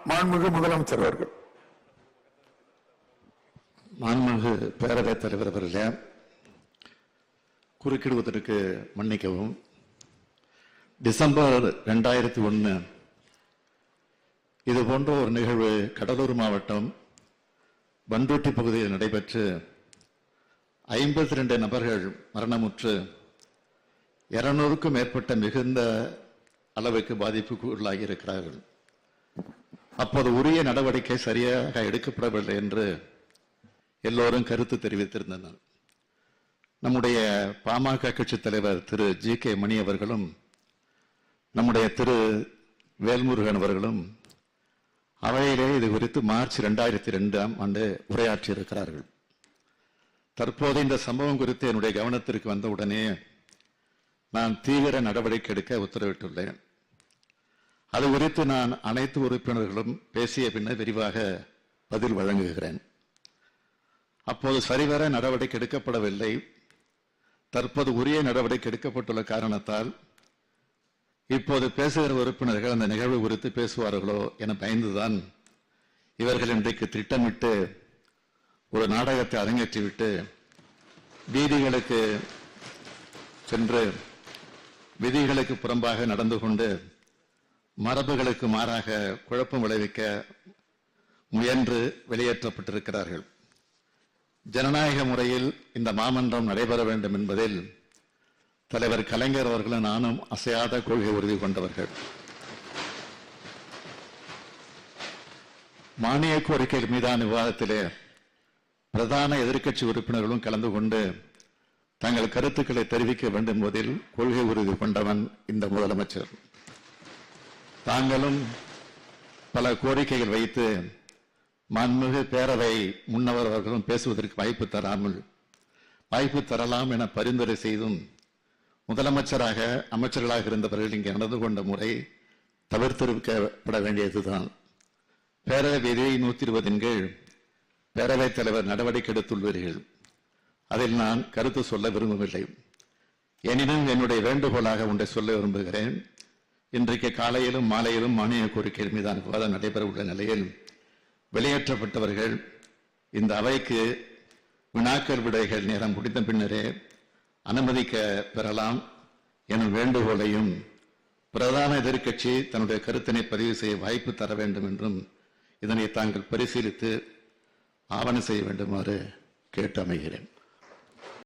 மாண்புமிகு முதலமைச்சர் அவர்கள். மாண்புமிகு பேரவைத் தலைவர் அவர்களே, குறுக்கிடுவதற்கு மன்னிக்கவும். டிசம்பர் 2001 இது போன்ற ஒரு நிகழ்வு கடலூர் மாவட்டம் பண்ருட்டி பகுதியில் நடைபெற்று 52 நபர்கள் மரணமுற்று 200க்கும் மேற்பட்ட மிகுந்த அளவுக்கு பாதிப்புக்கு உள்ளாகி இருக்கிறார்கள். அப்போது உரிய நடவடிக்கை சரியாக எடுக்கப்படவில்லை என்று எல்லோரும் கருத்து தெரிவித்திருந்தனர். நம்முடைய பாமக கட்சி தலைவர் திரு ஜி.கே. மணி அவர்களும் நம்முடைய திரு வேல்முருகன் அவர்களும் அவையிலே இது குறித்து மார்ச் 2002 உரையாற்றியிருக்கிறார்கள். தற்போது இந்த சம்பவம் குறித்து என்னுடைய கவனத்திற்கு வந்தவுடனே நான் தீவிர நடவடிக்கை எடுக்க உத்தரவிட்டுள்ளேன். அது குறித்து நான் அனைத்து உறுப்பினர்களும் பேசிய பின்னர் விரிவாக பதில் வழங்குகிறேன். அப்போது சரிவர நடவடிக்கை எடுக்கப்படவில்லை. தற்போது உரிய நடவடிக்கை எடுக்கப்பட்டுள்ள காரணத்தால் இப்போது பேசுகிற உறுப்பினர்கள் அந்த நிகழ்வு குறித்து பேசுவார்களோ என பயந்துதான் இவர்கள் இன்றைக்கு திட்டமிட்டு ஒரு நாடகத்தை அரங்கேற்றிவிட்டு வீதிகளுக்கு சென்று விதிகளுக்கு புறம்பாக நடந்து கொண்டு மரபுகளுக்கு மாறாக குழப்பம் விளைவிக்க முயன்று வெளியேற்றப்பட்டிருக்கிறார்கள். ஜனநாயக முறையில் இந்த மாமன்றம் நடைபெற வேண்டும் என்பதில் தலைவர் கலைஞர் அவர்களும் நானும் அசையாத கொள்கை உறுதி கொண்டவர்கள். மானிய கோரிக்கைகள் மீதான விவாதத்திலே பிரதான எதிர்க்கட்சி உறுப்பினர்களும் கலந்து கொண்டு தங்கள் கருத்துக்களை தெரிவிக்க வேண்டும் என்பதில் கொள்கை உறுதி கொண்டவன் இந்த முதலமைச்சர். தாங்களும் பல கோரிக்கைகள் வைத்து மாண்புமிகு பேரவை முன்னவர் அவர்களும் பேசுவதற்கு வாய்ப்பு தரலாம் என பரிந்துரை செய்தும் முதலமைச்சராக அமைச்சர்களாக இருந்தவர்கள் இங்கே நடந்து கொண்ட முறை தவிர்த்திருக்கப்பட வேண்டியதுதான். பேரவை விதி 120 கீழ் பேரவைத் தலைவர் நடவடிக்கை எடுத்துள்ளீர்கள். அதில் நான் கருத்து சொல்ல விரும்பவில்லை. எனினும் என்னுடைய வேண்டுகோளாக ஒன்றை சொல்ல விரும்புகிறேன். இன்றைக்கு காலையிலும் மாலையிலும் மானிய கோரிக்கை மீதான விவாதம் நடைபெற உள்ள நிலையில் வெளியேற்றப்பட்டவர்கள் இந்த அவைக்கு வினாக்கள் விடைகள் நேரம் முடிந்த பின்னரே அனுமதிக்க பெறலாம் எனும் வேண்டுகோளையும் பிரதான எதிர்க்கட்சி தன்னுடைய கருத்தினை பதிவு செய்ய வாய்ப்பு தர வேண்டும் என்றும் இதனை தாங்கள் பரிசீலித்து ஆவணம் செய்ய வேண்டுமாறு கேட்டு அமைகிறேன்.